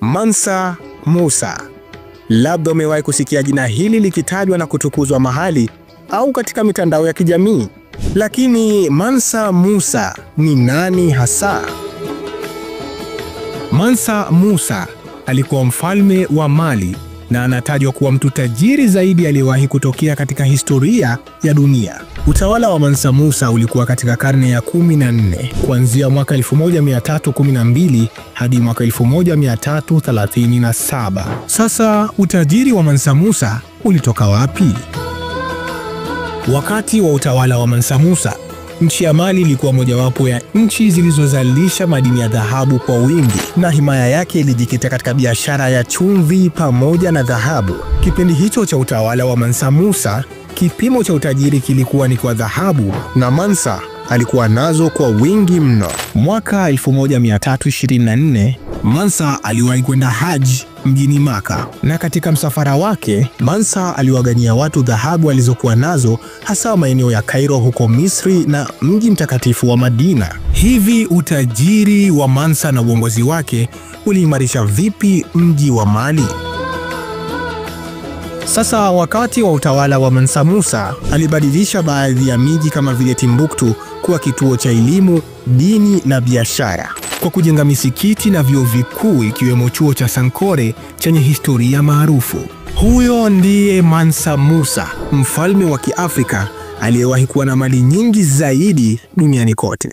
Mansa Musa. Labda umewahi kusikia jina hili likitajwa na kutukuzwa mahali au katika mitandao ya kijamii. Lakini Mansa Musa ni nani hasa? Mansa Musa alikuwa mfalme wa Mali na anatajwa kuwa mtu tajiri zaidi aliyewahi kutokea katika historia ya dunia. Utawala wa Mansa Musa ulikuwa katika karne ya 14, kuanzia mwaka 1312 hadi mwaka 1337. Sasa utajiri wa Mansa Musa ulitoka wapi? Wakati wa utawala wa Mansa Musa, nchi ya Mali ilikuwa mojawapo ya nchi zilizozalisha madini ya dhahabu kwa wingi, na himaya yake ilijikita katika biashara ya chumvi pamoja na dhahabu. Kipindi hicho cha utawala wa Mansa Musa, kipimo cha utajiri kilikuwa ni kwa dhahabu, na Mansa alikuwa nazo kwa wingi mno. Mwaka 1324, Mansa aliwahi kwenda Haji mjini Maka, na katika msafara wake Mansa aliwagania watu dhahabu alizokuwa nazo, hasa maeneo ya Kairo huko Misri na mji mtakatifu wa Madina. Hivi utajiri wa Mansa na uongozi wake uliimarisha vipi mji wa Mali? Sasa wakati wa utawala wa Mansa Musa, alibadilisha baadhi ya miji kama vile Timbuktu kuwa kituo cha elimu, dini na biashara, kwa kujenga misikiti na vyuo vikuu ikiwemo chuo cha Sankore chenye historia maarufu. Huyo ndiye Mansa Musa, mfalme wa Kiafrika aliyewahi kuwa na mali nyingi zaidi duniani kote.